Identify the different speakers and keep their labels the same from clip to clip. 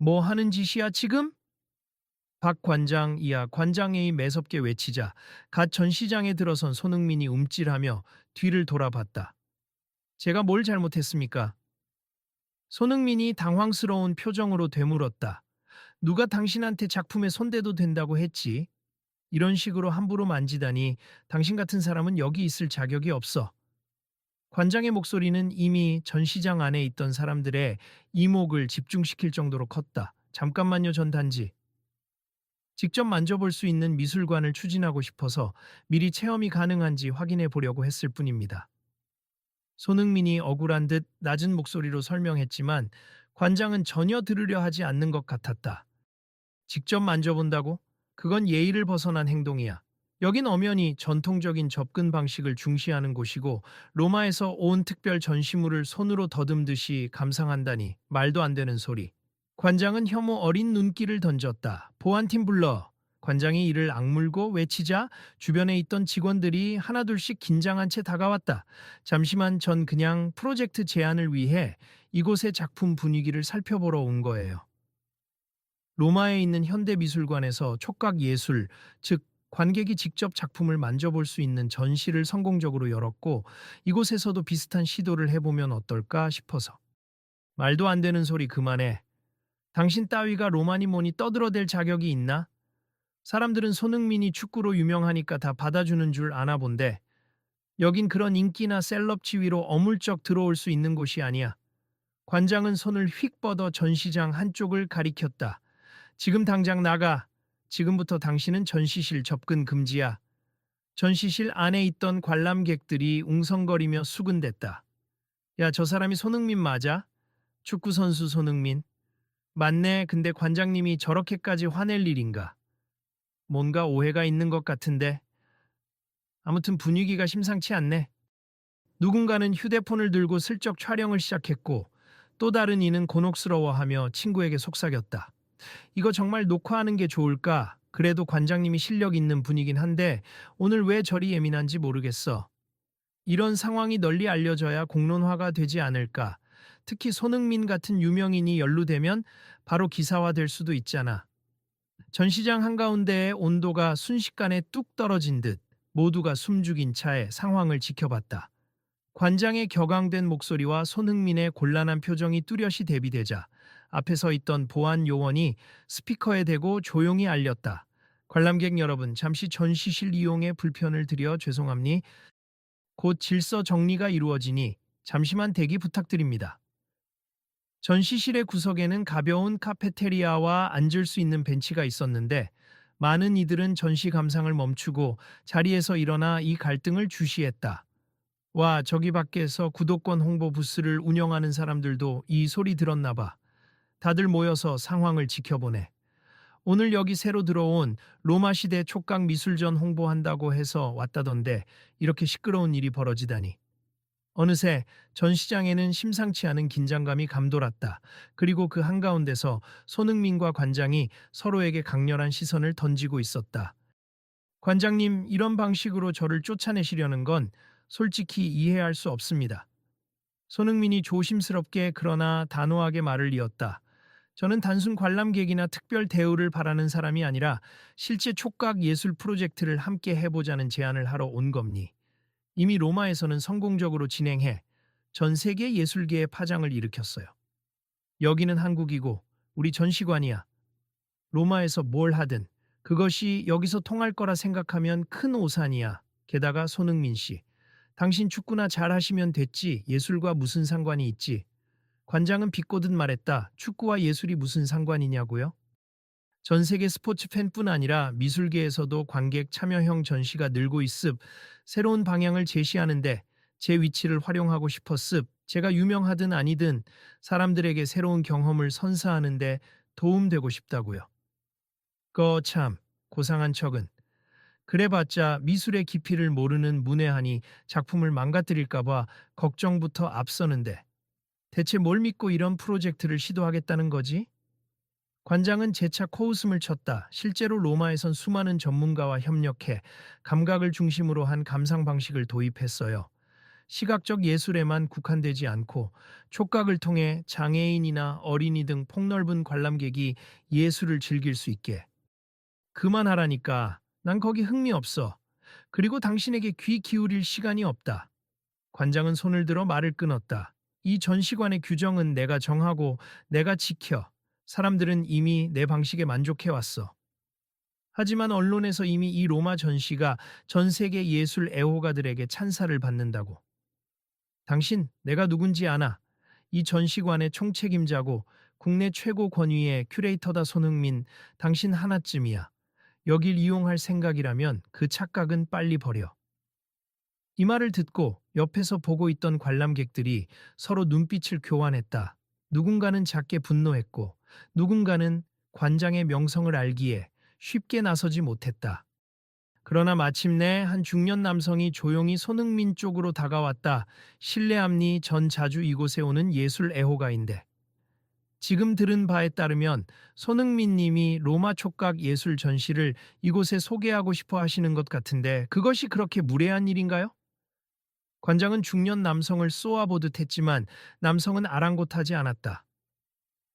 Speaker 1: 뭐 하는 짓이야 지금? 박 관장 이야 관장이 매섭게 외치자 갓 전시장에 들어선 손흥민이 움찔하며 뒤를 돌아봤다. 제가 뭘 잘못했습니까? 손흥민이 당황스러운 표정으로 되물었다. 누가 당신한테 작품에 손대도 된다고 했지? 이런 식으로 함부로 만지다니 당신 같은 사람은 여기 있을 자격이 없어. 관장의 목소리는 이미 전시장 안에 있던 사람들의 이목을 집중시킬 정도로 컸다. 잠깐만요, 전 단지. 직접 만져볼 수 있는 미술관을 추진하고 싶어서 미리 체험이 가능한지 확인해 보려고 했을 뿐입니다. 손흥민이 억울한 듯 낮은 목소리로 설명했지만 관장은 전혀 들으려 하지 않는 것 같았다. 직접 만져본다고? 그건 예의를 벗어난 행동이야. 여긴 엄연히 전통적인 접근 방식을 중시하는 곳이고 로마에서 온 특별 전시물을 손으로 더듬듯이 감상한다니 말도 안 되는 소리. 관장은 혐오 어린 눈길을 던졌다. 보안팀 불러. 관장이 이를 악물고 외치자 주변에 있던 직원들이 하나둘씩 긴장한 채 다가왔다. 잠시만 전 그냥 프로젝트 제안을 위해 이곳의 작품 분위기를 살펴보러 온 거예요. 로마에 있는 현대미술관에서 촉각 예술, 즉 관객이 직접 작품을 만져볼 수 있는 전시를 성공적으로 열었고 이곳에서도 비슷한 시도를 해보면 어떨까 싶어서. 말도 안 되는 소리 그만해. 당신 따위가 로마니 뭐니 떠들어댈 자격이 있나? 사람들은 손흥민이 축구로 유명하니까 다 받아주는 줄 아나 본데 여긴 그런 인기나 셀럽 지위로 어물쩍 들어올 수 있는 곳이 아니야. 관장은 손을 휙 뻗어 전시장 한쪽을 가리켰다. 지금 당장 나가. 지금부터 당신은 전시실 접근 금지야. 전시실 안에 있던 관람객들이 웅성거리며 수군댔다. 야, 저 사람이 손흥민 맞아? 축구선수 손흥민. 맞네. 근데 관장님이 저렇게까지 화낼 일인가? 뭔가 오해가 있는 것 같은데. 아무튼 분위기가 심상치 않네. 누군가는 휴대폰을 들고 슬쩍 촬영을 시작했고 또 다른 이는 곤혹스러워하며 친구에게 속삭였다. 이거 정말 녹화하는 게 좋을까? 그래도 관장님이 실력 있는 분이긴 한데 오늘 왜 저리 예민한지 모르겠어. 이런 상황이 널리 알려져야 공론화가 되지 않을까? 특히 손흥민 같은 유명인이 연루되면 바로 기사화될 수도 있잖아. 전시장 한가운데의 온도가 순식간에 뚝 떨어진 듯 모두가 숨죽인 차에 상황을 지켜봤다. 관장의 격앙된 목소리와 손흥민의 곤란한 표정이 뚜렷이 대비되자 앞에 서 있던 보안 요원이 스피커에 대고 조용히 알렸다. 관람객 여러분, 잠시 전시실 이용에 불편을 드려 죄송합니. 곧 질서 정리가 이루어지니 잠시만 대기 부탁드립니다. 전시실의 구석에는 가벼운 카페테리아와 앉을 수 있는 벤치가 있었는데 많은 이들은 전시 감상을 멈추고 자리에서 일어나 이 갈등을 주시했다. 와, 저기 밖에서 구독권 홍보 부스를 운영하는 사람들도 이 소리 들었나 봐. 다들 모여서 상황을 지켜보네. 오늘 여기 새로 들어온 로마 시대 촉각 미술전 홍보한다고 해서 왔다던데 이렇게 시끄러운 일이 벌어지다니. 어느새 전시장에는 심상치 않은 긴장감이 감돌았다. 그리고 그 한가운데서 손흥민과 관장이 서로에게 강렬한 시선을 던지고 있었다. 관장님, 이런 방식으로 저를 쫓아내시려는 건 솔직히 이해할 수 없습니다. 손흥민이 조심스럽게 그러나 단호하게 말을 이었다. 저는 단순 관람객이나 특별 대우를 바라는 사람이 아니라 실제 촉각 예술 프로젝트를 함께 해보자는 제안을 하러 온 겁니. 이미 로마에서는 성공적으로 진행해 전 세계 예술계에 파장을 일으켰어요. 여기는 한국이고 우리 전시관이야. 로마에서 뭘 하든 그것이 여기서 통할 거라 생각하면 큰 오산이야. 게다가 손흥민 씨. 당신 축구나 잘하시면 됐지 예술과 무슨 상관이 있지. 관장은 비꼬듯 말했다. 축구와 예술이 무슨 상관이냐고요? 전 세계 스포츠 팬뿐 아니라 미술계에서도 관객 참여형 전시가 늘고 있습. 새로운 방향을 제시하는데 제 위치를 활용하고 싶었습. 제가 유명하든 아니든 사람들에게 새로운 경험을 선사하는데 도움되고 싶다고요. 참 고상한 척은. 그래봤자 미술의 깊이를 모르는 문외한이 작품을 망가뜨릴까봐 걱정부터 앞서는데 대체 뭘 믿고 이런 프로젝트를 시도하겠다는 거지? 관장은 재차 코웃음을 쳤다. 실제로 로마에선 수많은 전문가와 협력해 감각을 중심으로 한 감상 방식을 도입했어요. 시각적 예술에만 국한되지 않고 촉각을 통해 장애인이나 어린이 등 폭넓은 관람객이 예술을 즐길 수 있게. 그만하라니까. 난 거기 흥미 없어. 그리고 당신에게 귀 기울일 시간이 없다. 관장은 손을 들어 말을 끊었다. 이 전시관의 규정은 내가 정하고 내가 지켜. 사람들은 이미 내 방식에 만족해왔어. 하지만 언론에서 이미 이 로마 전시가 전 세계 예술 애호가들에게 찬사를 받는다고. 당신, 내가 누군지 아나. 이 전시관의 총책임자고 국내 최고 권위의 큐레이터다 손흥민, 당신 하나쯤이야. 여길 이용할 생각이라면 그 착각은 빨리 버려. 이 말을 듣고 옆에서 보고 있던 관람객들이 서로 눈빛을 교환했다. 누군가는 작게 분노했고 누군가는 관장의 명성을 알기에 쉽게 나서지 못했다. 그러나 마침내 한 중년 남성이 조용히 손흥민 쪽으로 다가왔다. 실례합니 전 자주 이곳에 오는 예술 애호가인데. 지금 들은 바에 따르면 손흥민 님이 로마 촉각 예술 전시를 이곳에 소개하고 싶어 하시는 것 같은데 그것이 그렇게 무례한 일인가요? 관장은 중년 남성을 쏘아보듯 했지만 남성은 아랑곳하지 않았다.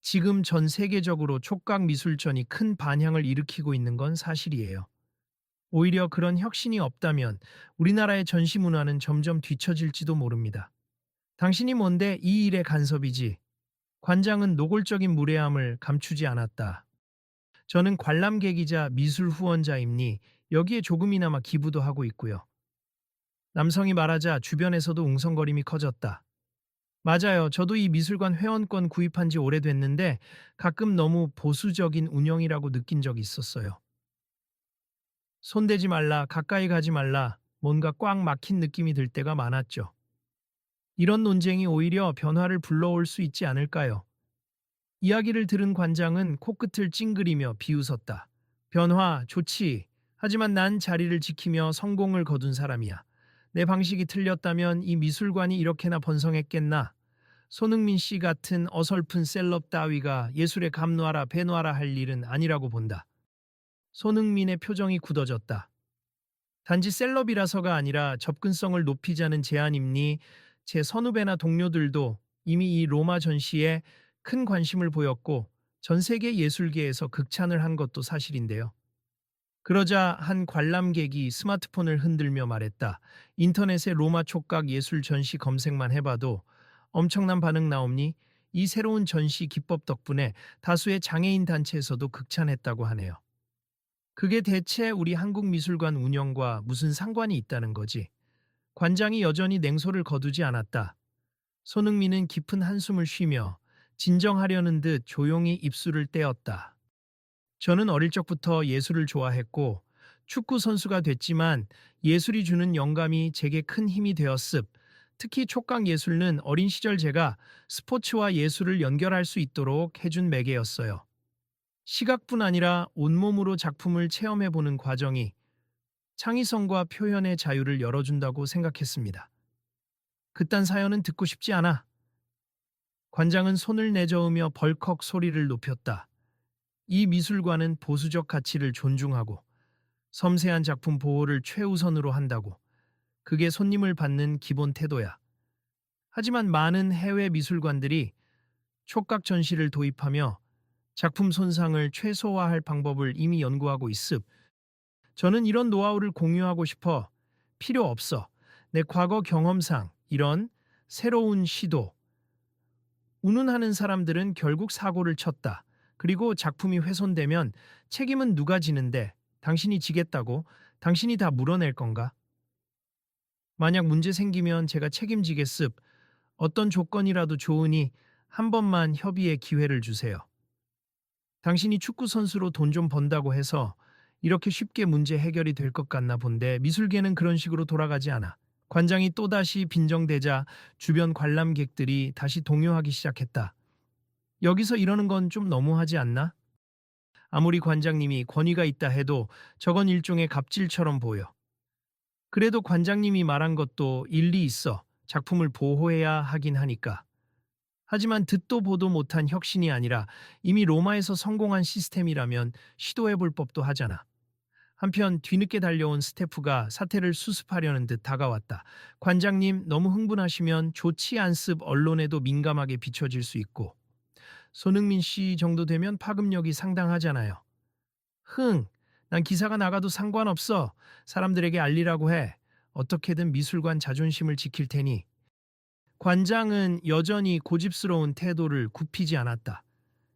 Speaker 1: 지금 전 세계적으로 촉각 미술전이 큰 반향을 일으키고 있는 건 사실이에요. 오히려 그런 혁신이 없다면 우리나라의 전시 문화는 점점 뒤처질지도 모릅니다. 당신이 뭔데 이 일에 간섭이지? 관장은 노골적인 무례함을 감추지 않았다. 저는 관람객이자 미술 후원자임니 여기에 조금이나마 기부도 하고 있고요. 남성이 말하자 주변에서도 웅성거림이 커졌다. 맞아요. 저도 이 미술관 회원권 구입한 지 오래됐는데 가끔 너무 보수적인 운영이라고 느낀 적이 있었어요. 손대지 말라, 가까이 가지 말라, 뭔가 꽉 막힌 느낌이 들 때가 많았죠. 이런 논쟁이 오히려 변화를 불러올 수 있지 않을까요? 이야기를 들은 관장은 코끝을 찡그리며 비웃었다. 변화, 좋지. 하지만 난 자리를 지키며 성공을 거둔 사람이야. 내 방식이 틀렸다면 이 미술관이 이렇게나 번성했겠나? 손흥민 씨 같은 어설픈 셀럽 따위가 예술에 감노하라 배노하라 할 일은 아니라고 본다. 손흥민의 표정이 굳어졌다. 단지 셀럽이라서가 아니라 접근성을 높이자는 제안임니 제 선후배나 동료들도 이미 이 로마 전시에 큰 관심을 보였고 전 세계 예술계에서 극찬을 한 것도 사실인데요. 그러자 한 관람객이 스마트폰을 흔들며 말했다. 인터넷에 로마 촉각 예술 전시 검색만 해봐도 엄청난 반응 나옵니? 이 새로운 전시 기법 덕분에 다수의 장애인 단체에서도 극찬했다고 하네요. 그게 대체 우리 한국미술관 운영과 무슨 상관이 있다는 거지? 관장이 여전히 냉소를 거두지 않았다. 손흥민은 깊은 한숨을 쉬며 진정하려는 듯 조용히 입술을 떼었다. 저는 어릴 적부터 예술을 좋아했고 축구 선수가 됐지만 예술이 주는 영감이 제게 큰 힘이 되었습. 특히 촉각 예술은 어린 시절 제가 스포츠와 예술을 연결할 수 있도록 해준 매개였어요. 시각뿐 아니라 온몸으로 작품을 체험해보는 과정이 창의성과 표현의 자유를 열어준다고 생각했습니다. 그딴 사연은 듣고 싶지 않아. 관장은 손을 내저으며 벌컥 소리를 높였다. 이 미술관은 보수적 가치를 존중하고 섬세한 작품 보호를 최우선으로 한다고. 그게 손님을 받는 기본 태도야. 하지만 많은 해외 미술관들이 촉각 전시를 도입하며 작품 손상을 최소화할 방법을 이미 연구하고 있습. 저는 이런 노하우를 공유하고 싶어. 필요 없어. 내 과거 경험상 이런 새로운 시도, 운운하는 사람들은 결국 사고를 쳤다. 그리고 작품이 훼손되면 책임은 누가 지는데 당신이 지겠다고? 당신이 다 물어낼 건가? 만약 문제 생기면 제가 책임지겠습. 어떤 조건이라도 좋으니 한 번만 협의의 기회를 주세요. 당신이 축구 선수로 돈 좀 번다고 해서 이렇게 쉽게 문제 해결이 될 것 같나 본데 미술계는 그런 식으로 돌아가지 않아. 관장이 또다시 빈정대자 주변 관람객들이 다시 동요하기 시작했다. 여기서 이러는 건 좀 너무하지 않나? 아무리 관장님이 권위가 있다 해도 저건 일종의 갑질처럼 보여. 그래도 관장님이 말한 것도 일리 있어. 작품을 보호해야 하긴 하니까. 하지만 듣도 보도 못한 혁신이 아니라 이미 로마에서 성공한 시스템이라면 시도해 볼 법도 하잖아. 한편 뒤늦게 달려온 스태프가 사태를 수습하려는 듯 다가왔다. 관장님, 너무 흥분하시면 좋지 않습. 언론에도 민감하게 비춰질 수 있고. 손흥민 씨 정도 되면 파급력이 상당하잖아요. 난 기사가 나가도 상관없어. 사람들에게 알리라고 해. 어떻게든 미술관 자존심을 지킬 테니. 관장은 여전히 고집스러운 태도를 굽히지 않았다.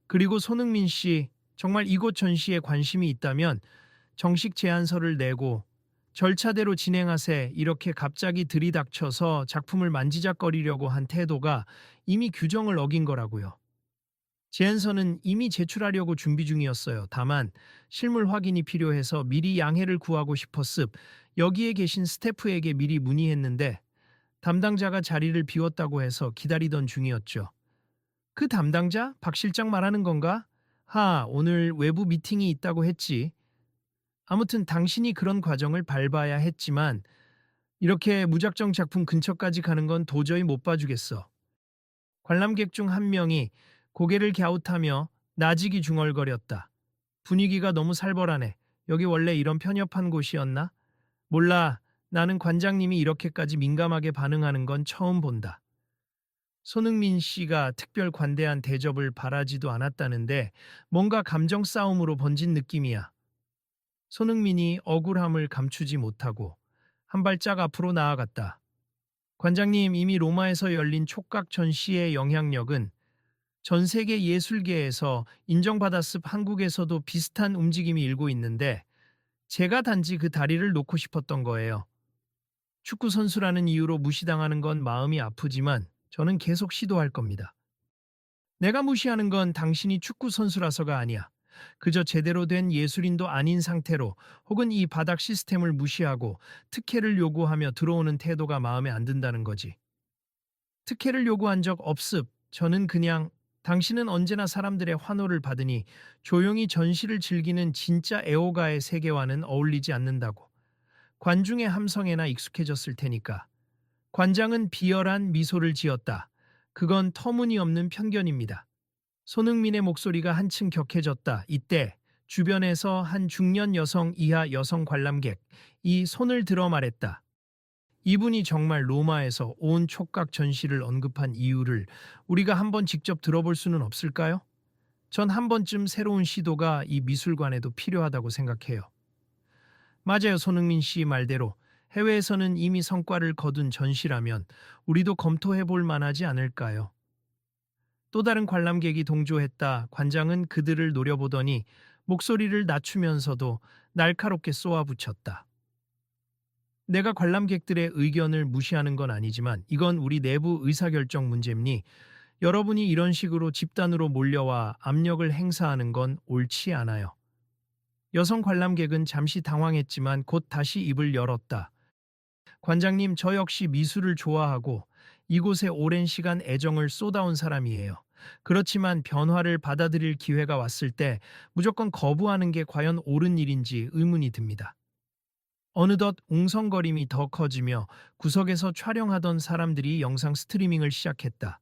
Speaker 1: 그리고 손흥민 씨, 정말 이곳 전시에 관심이 있다면 정식 제안서를 내고 절차대로 진행하세. 이렇게 갑자기 들이닥쳐서 작품을 만지작거리려고 한 태도가 이미 규정을 어긴 거라고요. 제안서는 이미 제출하려고 준비 중이었어요. 다만 실물 확인이 필요해서 미리 양해를 구하고 싶었습. 여기에 계신 스태프에게 미리 문의했는데 담당자가 자리를 비웠다고 해서 기다리던 중이었죠. 그 담당자? 박 실장 말하는 건가? 오늘 외부 미팅이 있다고 했지. 아무튼 당신이 그런 과정을 밟아야 했지만 이렇게 무작정 작품 근처까지 가는 건 도저히 못 봐주겠어. 관람객 중 한 명이 고개를 갸웃하며 나직이 중얼거렸다. 분위기가 너무 살벌하네. 여기 원래 이런 편협한 곳이었나? 몰라. 나는 관장님이 이렇게까지 민감하게 반응하는 건 처음 본다. 손흥민 씨가 특별 관대한 대접을 바라지도 않았다는데 뭔가 감정 싸움으로 번진 느낌이야. 손흥민이 억울함을 감추지 못하고 한 발짝 앞으로 나아갔다. 관장님, 이미 로마에서 열린 촉각 전시의 영향력은 전 세계 예술계에서 인정받았습. 한국에서도 비슷한 움직임이 일고 있는데 제가 단지 그 다리를 놓고 싶었던 거예요. 축구 선수라는 이유로 무시당하는 건 마음이 아프지만 저는 계속 시도할 겁니다. 내가 무시하는 건 당신이 축구 선수라서가 아니야. 그저 제대로 된 예술인도 아닌 상태로 혹은 이 바닥 시스템을 무시하고 특혜를 요구하며 들어오는 태도가 마음에 안 든다는 거지. 특혜를 요구한 적 없습. 저는 그냥 당신은 언제나 사람들의 환호를 받으니 조용히 전시를 즐기는 진짜 애호가의 세계와는 어울리지 않는다고. 관중의 함성에나 익숙해졌을 테니까. 관장은 비열한 미소를 지었다. 그건 터무니없는 편견입니다. 손흥민의 목소리가 한층 격해졌다. 이때 주변에서 한 중년 여성 이하 여성 관람객이 손을 들어 말했다. 이분이 정말 로마에서 온 촉각 전시를 언급한 이유를 우리가 한번 직접 들어볼 수는 없을까요? 전 한 번쯤 새로운 시도가 이 미술관에도 필요하다고 생각해요. 맞아요, 손흥민 씨 말대로 해외에서는 이미 성과를 거둔 전시라면 우리도 검토해 볼 만하지 않을까요? 또 다른 관람객이 동조했다. 관장은 그들을 노려보더니 목소리를 낮추면서도 날카롭게 쏘아붙였다. 내가 관람객들의 의견을 무시하는 건 아니지만 이건 우리 내부 의사결정 문제니 여러분이 이런 식으로 집단으로 몰려와 압력을 행사하는 건 옳지 않아요. 여성 관람객은 잠시 당황했지만 곧 다시 입을 열었다. 관장님, 저 역시 미술을 좋아하고 이곳에 오랜 시간 애정을 쏟아온 사람이에요. 그렇지만 변화를 받아들일 기회가 왔을 때 무조건 거부하는 게 과연 옳은 일인지 의문이 듭니다. 어느덧 웅성거림이 더 커지며 구석에서 촬영하던 사람들이 영상 스트리밍을 시작했다.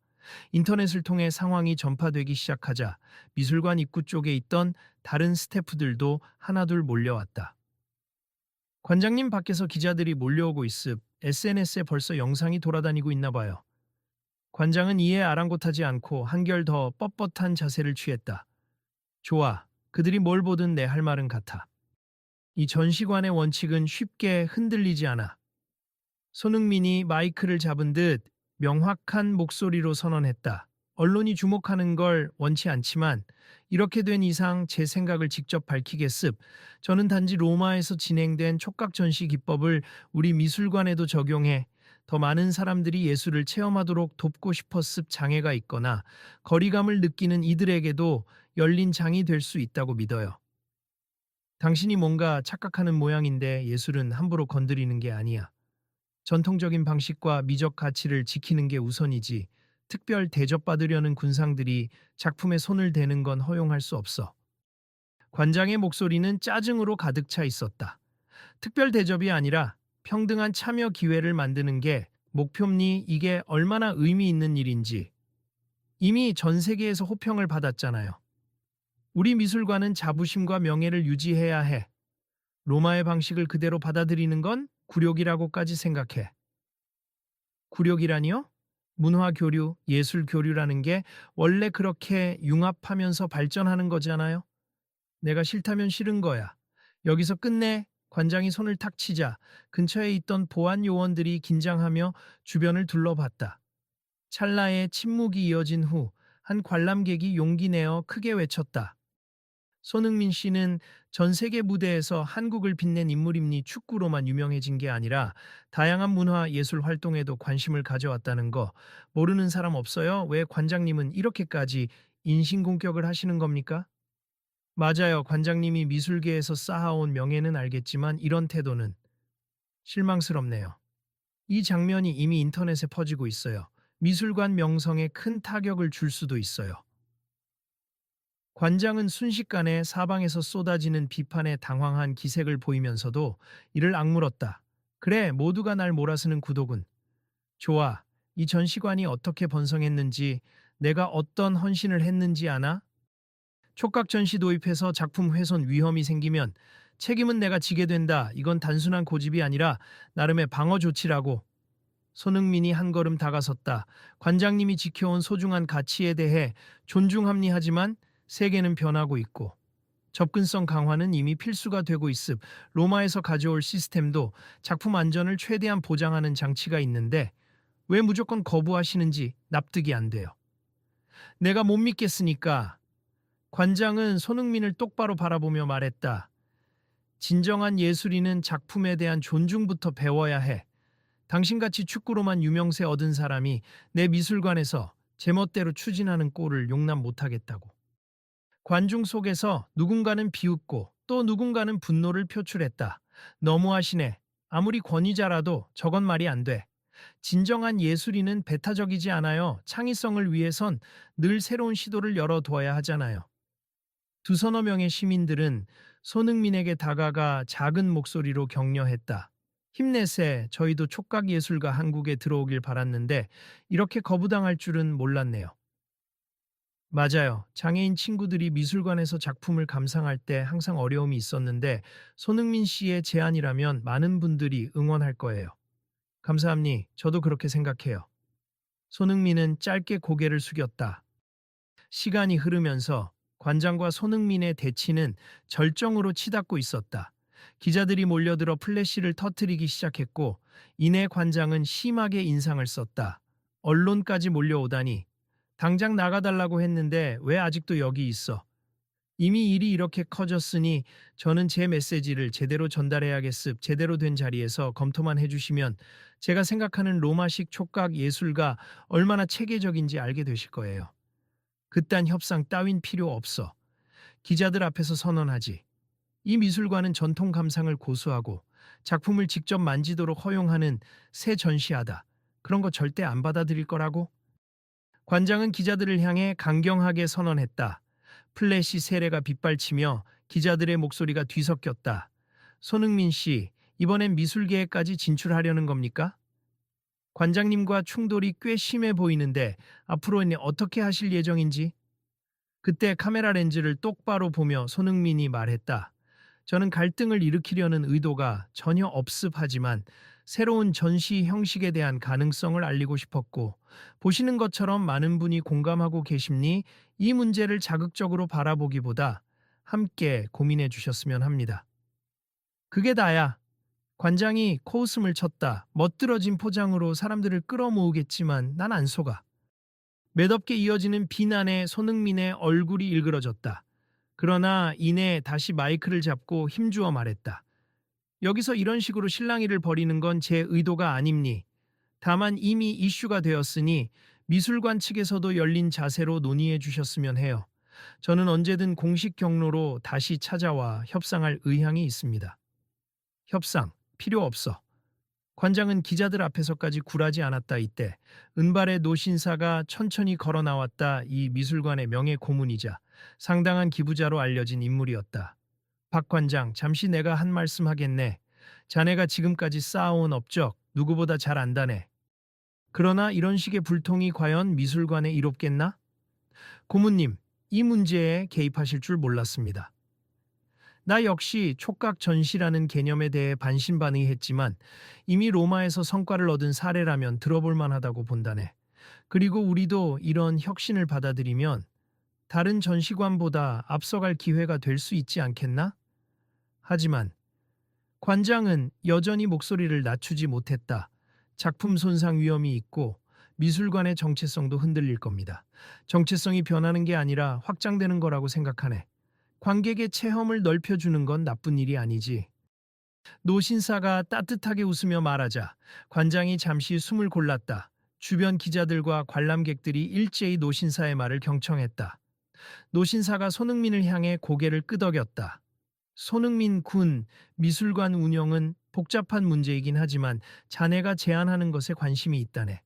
Speaker 1: 인터넷을 통해 상황이 전파되기 시작하자 미술관 입구 쪽에 있던 다른 스태프들도 하나둘 몰려왔다. 관장님, 밖에서 기자들이 몰려오고 있음. SNS에 벌써 영상이 돌아다니고 있나 봐요. 관장은 이에 아랑곳하지 않고 한결 더 뻣뻣한 자세를 취했다. 좋아. 그들이 뭘 보든 내 할 말은 같아. 이 전시관의 원칙은 쉽게 흔들리지 않아. 손흥민이 마이크를 잡은 듯 명확한 목소리로 선언했다. 언론이 주목하는 걸 원치 않지만 이렇게 된 이상 제 생각을 직접 밝히겠습. 저는 단지 로마에서 진행된 촉각 전시 기법을 우리 미술관에도 적용해 더 많은 사람들이 예술을 체험하도록 돕고 싶었습. 장애가 있거나 거리감을 느끼는 이들에게도 열린 장이 될 수 있다고 믿어요. 당신이 뭔가 착각하는 모양인데 예술은 함부로 건드리는 게 아니야. 전통적인 방식과 미적 가치를 지키는 게 우선이지. 특별 대접받으려는 군상들이 작품에 손을 대는 건 허용할 수 없어. 관장의 목소리는 짜증으로 가득 차 있었다. 특별 대접이 아니라 평등한 참여 기회를 만드는 게 목표니 이게 얼마나 의미 있는 일인지. 이미 전 세계에서 호평을 받았잖아요. 우리 미술관은 자부심과 명예를 유지해야 해. 로마의 방식을 그대로 받아들이는 건 굴욕이라고까지 생각해. 굴욕이라니요? 문화 교류, 예술 교류라는 게 원래 그렇게 융합하면서 발전하는 거잖아요. 내가 싫다면 싫은 거야. 여기서 끝내. 관장이 손을 탁 치자 근처에 있던 보안 요원들이 긴장하며 주변을 둘러봤다. 찰나의 침묵이 이어진 후 한 관람객이 용기 내어 크게 외쳤다. 손흥민 씨는 전 세계 무대에서 한국을 빛낸 인물임니 축구로만 유명해진 게 아니라 다양한 문화 예술 활동에도 관심을 가져왔다는 거 모르는 사람 없어요? 왜 관장님은 이렇게까지 인신공격을 하시는 겁니까? 맞아요. 관장님이 미술계에서 쌓아온 명예는 알겠지만 이런 태도는 실망스럽네요. 이 장면이 이미 인터넷에 퍼지고 있어요. 미술관 명성에 큰 타격을 줄 수도 있어요. 관장은 순식간에 사방에서 쏟아지는 비판에 당황한 기색을 보이면서도 이를 악물었다. 그래, 모두가 날 몰아쓰는 구독은. 좋아. 이 전시관이 어떻게 번성했는지, 내가 어떤 헌신을 했는지 아나? 촉각 전시 도입해서 작품 훼손 위험이 생기면 책임은 내가 지게 된다. 이건 단순한 고집이 아니라 나름의 방어 조치라고. 손흥민이 한 걸음 다가섰다. 관장님이 지켜온 소중한 가치에 대해 존중합니하지만 세계는 변하고 있고 접근성 강화는 이미 필수가 되고 있음. 로마에서 가져올 시스템도 작품 안전을 최대한 보장하는 장치가 있는데 왜 무조건 거부하시는지 납득이 안 돼요. 내가 못 믿겠으니까. 관장은 손흥민을 똑바로 바라보며 말했다. 진정한 예술인은 작품에 대한 존중부터 배워야 해. 당신같이 축구로만 유명세 얻은 사람이 내 미술관에서 제멋대로 추진하는 꼴을 용납 못하겠다고. 관중 속에서 누군가는 비웃고 또 누군가는 분노를 표출했다. 너무하시네. 아무리 권위자라도 저건 말이 안 돼. 진정한 예술인은 배타적이지 않아요. 창의성을 위해선 늘 새로운 시도를 열어둬야 하잖아요. 두서너 명의 시민들은 손흥민에게 다가가 작은 목소리로 격려했다. 힘내세. 저희도 촉각 예술가 한국에 들어오길 바랐는데 이렇게 거부당할 줄은 몰랐네요. 맞아요. 장애인 친구들이 미술관에서 작품을 감상할 때 항상 어려움이 있었는데 손흥민 씨의 제안이라면 많은 분들이 응원할 거예요. 감사합니. 저도 그렇게 생각해요. 손흥민은 짧게 고개를 숙였다. 시간이 흐르면서 관장과 손흥민의 대치는 절정으로 치닫고 있었다. 기자들이 몰려들어 플래시를 터뜨리기 시작했고 이내 관장은 심하게 인상을 썼다. 언론까지 몰려오다니. 당장 나가달라고 했는데 왜 아직도 여기 있어? 이미 일이 이렇게 커졌으니 저는 제 메시지를 제대로 전달해야겠습. 제대로 된 자리에서 검토만 해주시면 제가 생각하는 로마식 촉각 예술가 얼마나 체계적인지 알게 되실 거예요. 그딴 협상 따윈 필요 없어. 기자들 앞에서 선언하지. 이 미술관은 전통 감상을 고수하고 작품을 직접 만지도록 허용하는 새 전시하다. 그런 거 절대 안 받아들일 거라고? 관장은 기자들을 향해 강경하게 선언했다. 플래시 세례가 빗발치며 기자들의 목소리가 뒤섞였다. 손흥민 씨, 이번엔 미술계에까지 진출하려는 겁니까? 관장님과 충돌이 꽤 심해 보이는데 앞으로는 어떻게 하실 예정인지? 그때 카메라 렌즈를 똑바로 보며 손흥민이 말했다. 저는 갈등을 일으키려는 의도가 전혀 없습하지만 새로운 전시 형식에 대한 가능성을 알리고 싶었고 보시는 것처럼 많은 분이 공감하고 계십니 이 문제를 자극적으로 바라보기보다 함께 고민해 주셨으면 합니다. 그게 다야. 관장이 코웃음을 쳤다. 멋들어진 포장으로 사람들을 끌어모으겠지만 난 안 속아. 매덥게 이어지는 비난에 손흥민의 얼굴이 일그러졌다. 그러나 이내 다시 마이크를 잡고 힘주어 말했다. 여기서 이런 식으로 실랑이를 벌이는 건 제 의도가 아닙니. 다만 이미 이슈가 되었으니 미술관 측에서도 열린 자세로 논의해 주셨으면 해요. 저는 언제든 공식 경로로 다시 찾아와 협상할 의향이 있습니다. 협상 필요 없어. 관장은 기자들 앞에서까지 굴하지 않았다. 이때 은발의 노신사가 천천히 걸어 나왔다. 이 미술관의 명예 고문이자 상당한 기부자로 알려진 인물이었다. 박 관장, 잠시 내가 한 말씀 하겠네. 자네가 지금까지 쌓아온 업적 누구보다 잘 안다네. 그러나 이런 식의 불통이 과연 미술관에 이롭겠나? 고문님, 이 문제에 개입하실 줄 몰랐습니다. 나 역시 촉각 전시라는 개념에 대해 반신반의했지만 이미 로마에서 성과를 얻은 사례라면 들어볼 만하다고 본다네. 그리고 우리도 이런 혁신을 받아들이면 다른 전시관보다 앞서갈 기회가 될 수 있지 않겠나? 하지만 관장은 여전히 목소리를 낮추지 못했다. 작품 손상 위험이 있고 미술관의 정체성도 흔들릴 겁니다. 정체성이 변하는 게 아니라 확장되는 거라고 생각하네. 관객의 체험을 넓혀주는 건 나쁜 일이 아니지. 노신사가 따뜻하게 웃으며 말하자 관장이 잠시 숨을 골랐다. 주변 기자들과 관람객들이 일제히 노신사의 말을 경청했다. 노신사가 손흥민을 향해 고개를 끄덕였다. 손흥민 군, 미술관 운영은 복잡한 문제이긴 하지만 자네가 제안하는 것에 관심이 있다네.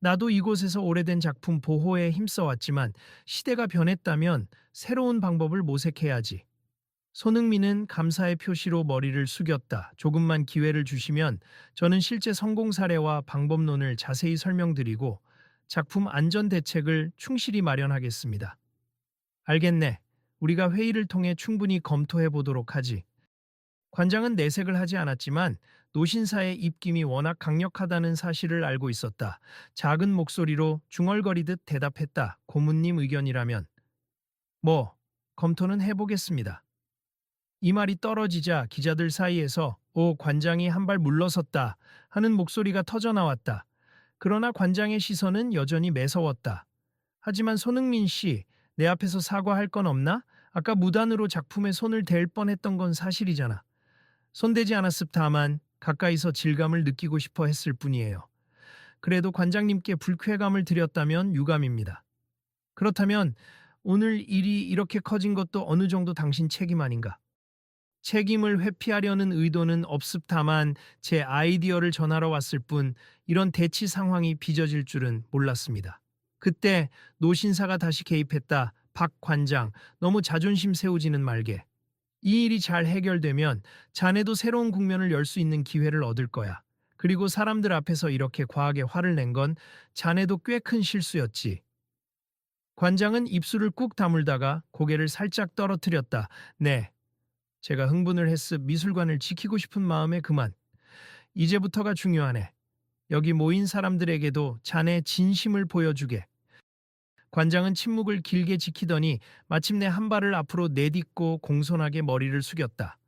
Speaker 1: 나도 이곳에서 오래된 작품 보호에 힘써왔지만 시대가 변했다면 새로운 방법을 모색해야지. 손흥민은 감사의 표시로 머리를 숙였다. 조금만 기회를 주시면 저는 실제 성공 사례와 방법론을 자세히 설명드리고 작품 안전 대책을 충실히 마련하겠습니다. 알겠네. 우리가 회의를 통해 충분히 검토해 보도록 하지. 관장은 내색을 하지 않았지만 노신사의 입김이 워낙 강력하다는 사실을 알고 있었다. 작은 목소리로 중얼거리듯 대답했다. 고문님 의견이라면. 뭐, 검토는 해보겠습니다. 이 말이 떨어지자 기자들 사이에서 오, 관장이 한 발 물러섰다 하는 목소리가 터져나왔다. 그러나 관장의 시선은 여전히 매서웠다. 하지만 손흥민 씨, 내 앞에서 사과할 건 없나? 아까 무단으로 작품에 손을 댈 뻔했던 건 사실이잖아. 손대지 않았습 다만 가까이서 질감을 느끼고 싶어 했을 뿐이에요. 그래도 관장님께 불쾌감을 드렸다면 유감입니다. 그렇다면 오늘 일이 이렇게 커진 것도 어느 정도 당신 책임 아닌가? 책임을 회피하려는 의도는 없습 다만 제 아이디어를 전하러 왔을 뿐 이런 대치 상황이 빚어질 줄은 몰랐습니다. 그때 노신사가 다시 개입했다. 박 관장, 너무 자존심 세우지는 말게. 이 일이 잘 해결되면 자네도 새로운 국면을 열 수 있는 기회를 얻을 거야. 그리고 사람들 앞에서 이렇게 과하게 화를 낸 건 자네도 꽤 큰 실수였지. 관장은 입술을 꾹 다물다가 고개를 살짝 떨어뜨렸다. 네, 제가 흥분을 했습. 미술관을 지키고 싶은 마음에 그만. 이제부터가 중요하네. 여기 모인 사람들에게도 자네 진심을 보여주게. 관장은 침묵을 길게 지키더니 마침내 한 발을 앞으로 내딛고 공손하게 머리를 숙였다.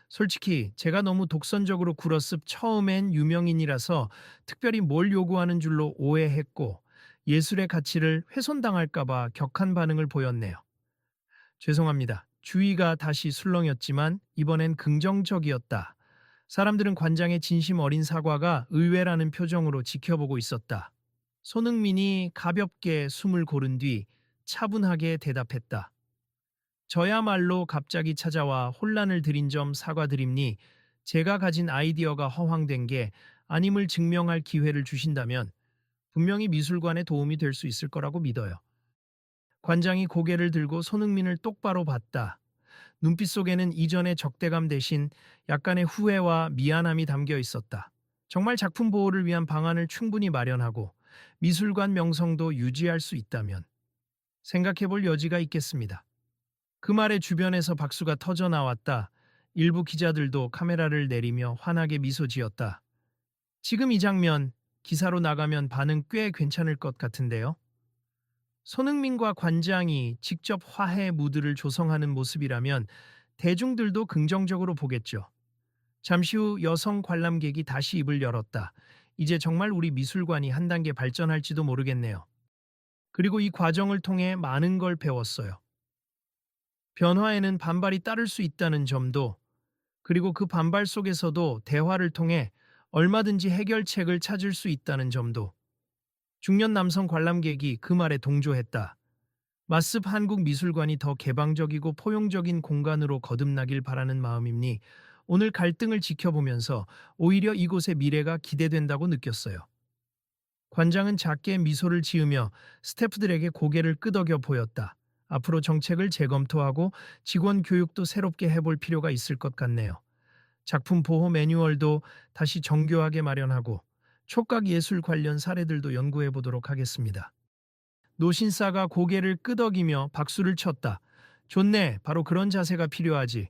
Speaker 1: 솔직히 제가 너무 독선적으로 굴었습. 처음엔 유명인이라서 특별히 뭘 요구하는 줄로 오해했고 예술의 가치를 훼손당할까봐 격한 반응을 보였네요. 죄송합니다. 주의가 다시 술렁였지만 이번엔 긍정적이었다. 사람들은 관장의 진심 어린 사과가 의외라는 표정으로 지켜보고 있었다. 손흥민이 가볍게 숨을 고른 뒤 차분하게 대답했다. 저야말로 갑자기 찾아와 혼란을 드린 점 사과드립니. 제가 가진 아이디어가 허황된 게 아님을 증명할 기회를 주신다면 분명히 미술관에 도움이 될 수 있을 거라고 믿어요. 관장이 고개를 들고 손흥민을 똑바로 봤다. 눈빛 속에는 이전의 적대감 대신 약간의 후회와 미안함이 담겨 있었다. 정말 작품 보호를 위한 방안을 충분히 마련하고 미술관 명성도 유지할 수 있다면 생각해 볼 여지가 있겠습니다. 그 말에 주변에서 박수가 터져 나왔다. 일부 기자들도 카메라를 내리며 환하게 미소 지었다. 지금 이 장면 기사로 나가면 반응 꽤 괜찮을 것 같은데요. 손흥민과 관장이 직접 화해 무드를 조성하는 모습이라면 대중들도 긍정적으로 보겠죠. 잠시 후 여성 관람객이 다시 입을 열었다. 이제 정말 우리 미술관이 한 단계 발전할지도 모르겠네요. 그리고 이 과정을 통해 많은 걸 배웠어요. 변화에는 반발이 따를 수 있다는 점도, 그리고 그 반발 속에서도 대화를 통해 얼마든지 해결책을 찾을 수 있다는 점도. 중년 남성 관람객이 그 말에 동조했다. 마습 한국 미술관이 더 개방적이고 포용적인 공간으로 거듭나길 바라는 마음이니 오늘 갈등을 지켜보면서 오히려 이곳의 미래가 기대된다고 느꼈어요. 관장은 작게 미소를 지으며 스태프들에게 고개를 끄덕여 보였다. 앞으로 정책을 재검토하고 직원 교육도 새롭게 해볼 필요가 있을 것 같네요. 작품 보호 매뉴얼도 다시 정교하게 마련하고 촉각 예술 관련 사례들도 연구해 보도록 하겠습니다. 노신사가 고개를 끄덕이며 박수를 쳤다. 좋네, 바로 그런 자세가 필요하지.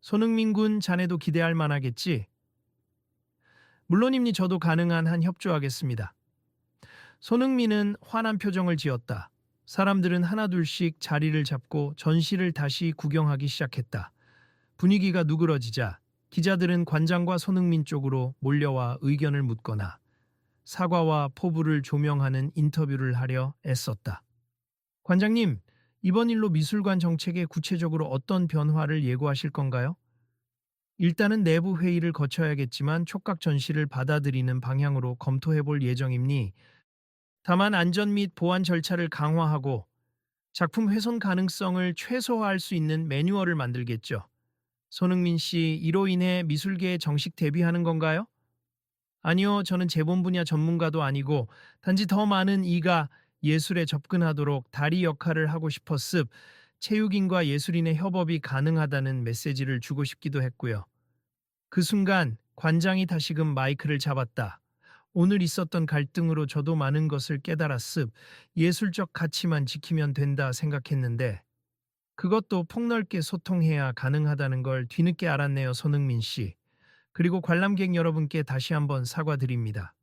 Speaker 1: 손흥민 군 자네도 기대할 만하겠지? 물론입니 저도 가능한 한 협조하겠습니다. 손흥민은 환한 표정을 지었다. 사람들은 하나둘씩 자리를 잡고 전시를 다시 구경하기 시작했다. 분위기가 누그러지자 기자들은 관장과 손흥민 쪽으로 몰려와 의견을 묻거나 사과와 포부를 조명하는 인터뷰를 하려 애썼다. 관장님, 이번 일로 미술관 정책에 구체적으로 어떤 변화를 예고하실 건가요? 일단은 내부 회의를 거쳐야겠지만 촉각 전시를 받아들이는 방향으로 검토해 볼 예정입니. 다만 안전 및 보안 절차를 강화하고 작품 훼손 가능성을 최소화할 수 있는 매뉴얼을 만들겠죠. 손흥민 씨, 이로 인해 미술계에 정식 데뷔하는 건가요? 아니요, 저는 재본 분야 전문가도 아니고 단지 더 많은 이가 예술에 접근하도록 다리 역할을 하고 싶었습. 체육인과 예술인의 협업이 가능하다는 메시지를 주고 싶기도 했고요. 그 순간 관장이 다시금 마이크를 잡았다. 오늘 있었던 갈등으로 저도 많은 것을 깨달았습. 예술적 가치만 지키면 된다 생각했는데 그것도 폭넓게 소통해야 가능하다는 걸 뒤늦게 알았네요, 손흥민 씨. 그리고 관람객 여러분께 다시 한번 사과드립니다.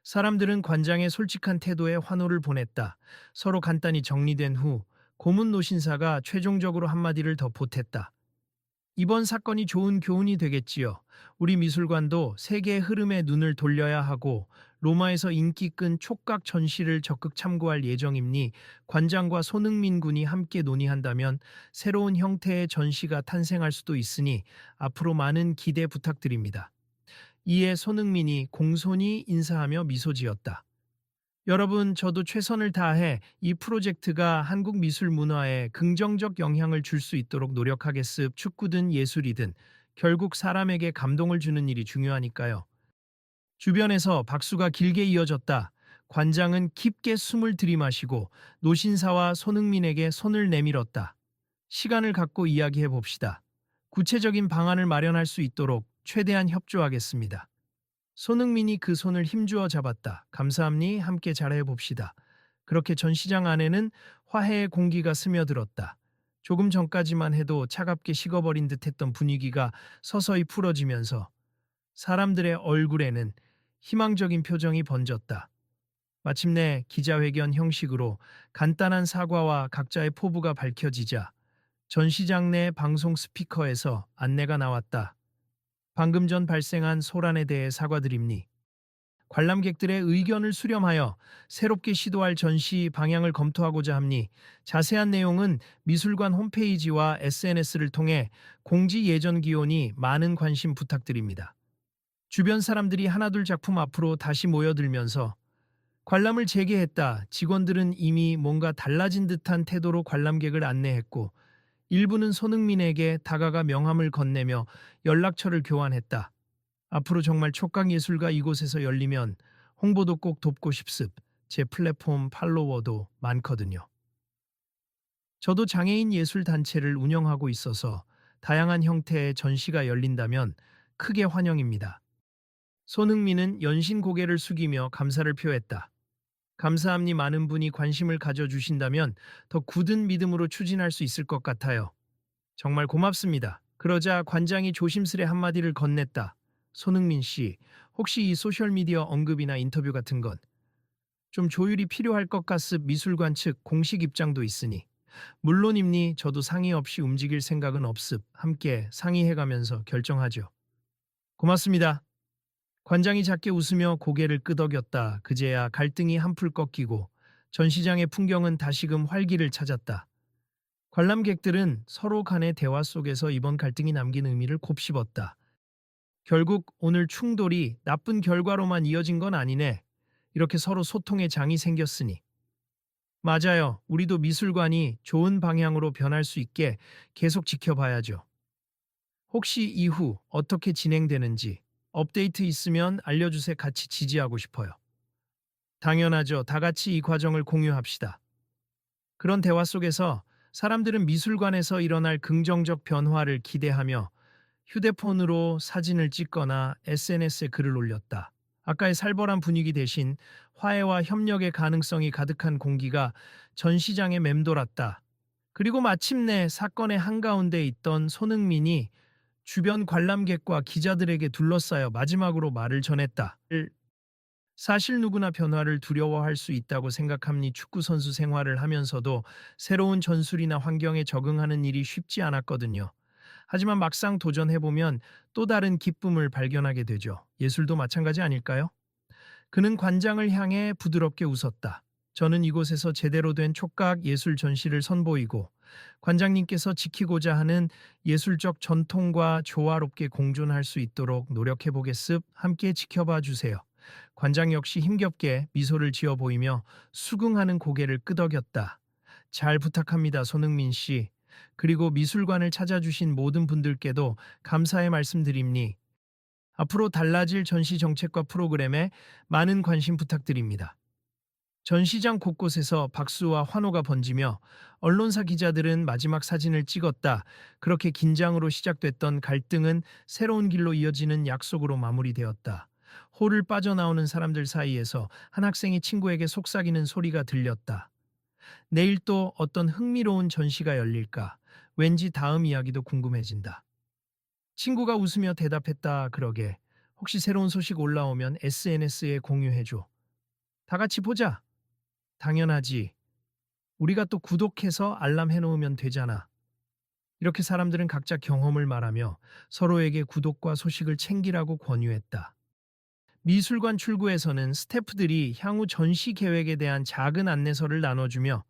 Speaker 1: 사람들은 관장의 솔직한 태도에 환호를 보냈다. 서로 간단히 정리된 후 고문 노신사가 최종적으로 한마디를 더 보탰다. 이번 사건이 좋은 교훈이 되겠지요. 우리 미술관도 세계의 흐름에 눈을 돌려야 하고 로마에서 인기 끈 촉각 전시를 적극 참고할 예정이니 관장과 손흥민 군이 함께 논의한다면 새로운 형태의 전시가 탄생할 수도 있으니 앞으로 많은 기대 부탁드립니다. 이에 손흥민이 공손히 인사하며 미소 지었다. 여러분, 저도 최선을 다해 이 프로젝트가 한국 미술 문화에 긍정적 영향을 줄 수 있도록 노력하겠습. 축구든 예술이든 결국 사람에게 감동을 주는 일이 중요하니까요. 주변에서 박수가 길게 이어졌다. 관장은 깊게 숨을 들이마시고 노신사와 손흥민에게 손을 내밀었다. 시간을 갖고 이야기해 봅시다. 구체적인 방안을 마련할 수 있도록 최대한 협조하겠습니다. 손흥민이 그 손을 힘주어 잡았다. 감사합니. 함께 잘해 봅시다. 그렇게 전시장 안에는 화해의 공기가 스며들었다. 조금 전까지만 해도 차갑게 식어버린 듯했던 분위기가 서서히 풀어지면서 사람들의 얼굴에는 희망적인 표정이 번졌다. 마침내 기자회견 형식으로 간단한 사과와 각자의 포부가 밝혀지자 전시장 내 방송 스피커에서 안내가 나왔다. 방금 전 발생한 소란에 대해 사과드립니. 관람객들의 의견을 수렴하여 새롭게 시도할 전시 방향을 검토하고자 합니. 자세한 내용은 미술관 홈페이지와 SNS를 통해 공지 예전 기온이 많은 관심 부탁드립니다. 주변 사람들이 하나둘 작품 앞으로 다시 모여들면서 관람을 재개했다. 직원들은 이미 뭔가 달라진 듯한 태도로 관람객을 안내했고 일부는 손흥민에게 다가가 명함을 건네며 연락처를 교환했다. 앞으로 정말 촉각예술가 이곳에서 열리면 홍보도 꼭 돕고 싶습. 제 플랫폼 팔로워도 많거든요. 저도 장애인 예술 단체를 운영하고 있어서 다양한 형태의 전시가 열린다면 크게 환영입니다. 손흥민은 연신 고개를 숙이며 감사를 표했다. 감사합니. 많은 분이 관심을 가져주신다면 더 굳은 믿음으로 추진할 수 있을 것 같아요. 정말 고맙습니다. 그러자 관장이 조심스레 한마디를 건넸다. 손흥민 씨, 혹시 이 소셜미디어 언급이나 인터뷰 같은 건 좀 조율이 필요할 것 같습. 미술관 측 공식 입장도 있으니. 물론입니. 저도 상의 없이 움직일 생각은 없습. 함께 상의해가면서 결정하죠. 고맙습니다. 관장이 작게 웃으며 고개를 끄덕였다. 그제야 갈등이 한풀 꺾이고 전시장의 풍경은 다시금 활기를 찾았다. 관람객들은 서로 간의 대화 속에서 이번 갈등이 남긴 의미를 곱씹었다. 결국 오늘 충돌이 나쁜 결과로만 이어진 건 아니네. 이렇게 서로 소통의 장이 생겼으니. 맞아요. 우리도 미술관이 좋은 방향으로 변할 수 있게 계속 지켜봐야죠. 혹시 이후 어떻게 진행되는지 업데이트 있으면 알려주세. 같이 지지하고 싶어요. 당연하죠. 다 같이 이 과정을 공유합시다. 그런 대화 속에서 사람들은 미술관에서 일어날 긍정적 변화를 기대하며 휴대폰으로 사진을 찍거나 SNS에 글을 올렸다. 아까의 살벌한 분위기 대신 화해와 협력의 가능성이 가득한 공기가 전시장에 맴돌았다. 그리고 마침내 사건의 한가운데 있던 손흥민이 주변 관람객과 기자들에게 둘러싸여 마지막으로 말을 전했다. 사실 누구나 변화를 두려워할 수 있다고 생각합니. 축구 선수 생활을 하면서도 새로운 전술이나 환경에 적응하는 일이 쉽지 않았거든요. 하지만 막상 도전해보면 또 다른 기쁨을 발견하게 되죠. 예술도 마찬가지 아닐까요? 그는 관장을 향해 부드럽게 웃었다. 저는 이곳에서 제대로 된 촉각 예술 전시를 선보이고 관장님께서 지키고자 하는 예술적 전통과 조화롭게 공존할 수 있도록 노력해보겠습. 함께 지켜봐 주세요. 관장 역시 힘겹게 미소를 지어 보이며 수긍하는 고개를 끄덕였다. 잘 부탁합니다, 손흥민 씨. 그리고 미술관을 찾아주신 모든 분들께도 감사의 말씀드립니. 앞으로 달라질 전시 정책과 프로그램에 많은 관심 부탁드립니다. 전시장 곳곳에서 박수와 환호가 번지며 언론사 기자들은 마지막 사진을 찍었다. 그렇게 긴장으로 시작됐던 갈등은 새로운 길로 이어지는 약속으로 마무리되었다. 홀을 빠져나오는 사람들 사이에서 한 학생이 친구에게 속삭이는 소리가 들렸다. 내일 또 어떤 흥미로운 전시가 열릴까? 왠지 다음 이야기도 궁금해진다. 친구가 웃으며 대답했다. 그러게. 혹시 새로운 소식 올라오면 SNS에 공유해줘. 다 같이 보자. 당연하지. 우리가 또 구독해서 알람 해놓으면 되잖아. 이렇게 사람들은 각자 경험을 말하며 서로에게 구독과 소식을 챙기라고 권유했다. 미술관 출구에서는 스태프들이 향후 전시 계획에 대한 작은 안내서를 나눠주며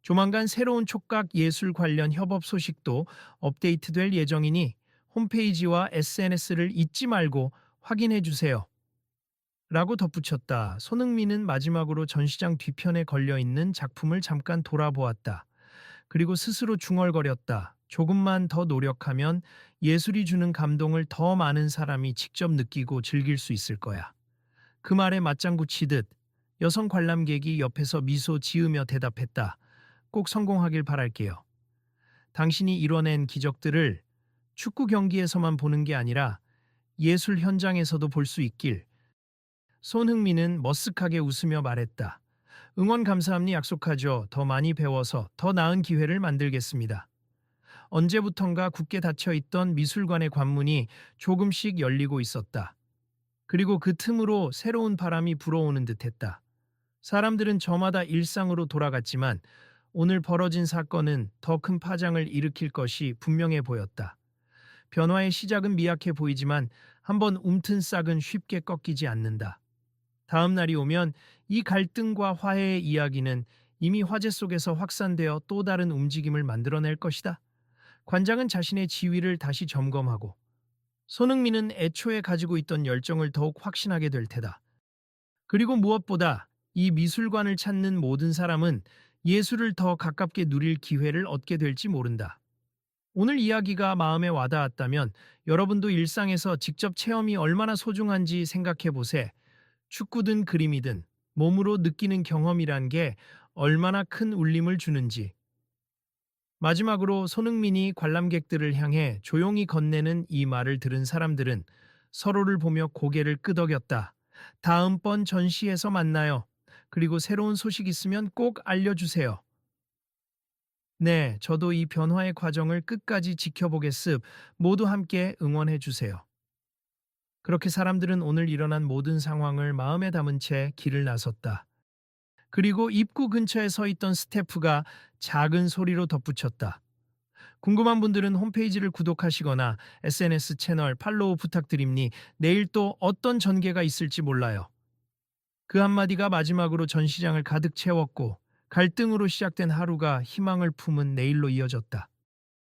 Speaker 1: 조만간 새로운 촉각 예술 관련 협업 소식도 업데이트될 예정이니 홈페이지와 SNS를 잊지 말고 확인해 주세요. 라고 덧붙였다. 손흥민은 마지막으로 전시장 뒤편에 걸려있는 작품을 잠깐 돌아보았다. 그리고 스스로 중얼거렸다. 조금만 더 노력하면 예술이 주는 감동을 더 많은 사람이 직접 느끼고 즐길 수 있을 거야. 그 말에 맞장구 치듯 여성 관람객이 옆에서 미소 지으며 대답했다. 꼭 성공하길 바랄게요. 당신이 이뤄낸 기적들을 축구 경기에서만 보는 게 아니라 예술 현장에서도 볼 수 있길. 손흥민은 머쓱하게 웃으며 말했다. 응원 감사합니. 약속하죠. 더 많이 배워서 더 나은 기회를 만들겠습니다. 언제부턴가 굳게 닫혀있던 미술관의 관문이 조금씩 열리고 있었다. 그리고 그 틈으로 새로운 바람이 불어오는 듯했다. 사람들은 저마다 일상으로 돌아갔지만 오늘 벌어진 사건은 더 큰 파장을 일으킬 것이 분명해 보였다. 변화의 시작은 미약해 보이지만 한번 움튼 싹은 쉽게 꺾이지 않는다. 다음 날이 오면 이 갈등과 화해의 이야기는 이미 화제 속에서 확산되어 또 다른 움직임을 만들어낼 것이다. 관장은 자신의 지위를 다시 점검하고 손흥민은 애초에 가지고 있던 열정을 더욱 확신하게 될 테다. 그리고 무엇보다 이 미술관을 찾는 모든 사람은 예술을 더 가깝게 누릴 기회를 얻게 될지 모른다. 오늘 이야기가 마음에 와닿았다면 여러분도 일상에서 직접 체험이 얼마나 소중한지 생각해 보세. 축구든 그림이든 몸으로 느끼는 경험이란 게 얼마나 큰 울림을 주는지. 마지막으로 손흥민이 관람객들을 향해 조용히 건네는 이 말을 들은 사람들은 서로를 보며 고개를 끄덕였다. 다음번 전시에서 만나요. 그리고 새로운 소식 있으면 꼭 알려주세요. 네, 저도 이 변화의 과정을 끝까지 지켜보겠습. 모두 함께 응원해 주세요. 그렇게 사람들은 오늘 일어난 모든 상황을 마음에 담은 채 길을 나섰다. 그리고 입구 근처에 서 있던 스태프가 작은 소리로 덧붙였다. 궁금한 분들은 홈페이지를 구독하시거나 SNS 채널 팔로우 부탁드립니. 내일 또 어떤 전개가 있을지 몰라요. 그 한마디가 마지막으로 전시장을 가득 채웠고 갈등으로 시작된 하루가 희망을 품은 내일로 이어졌다.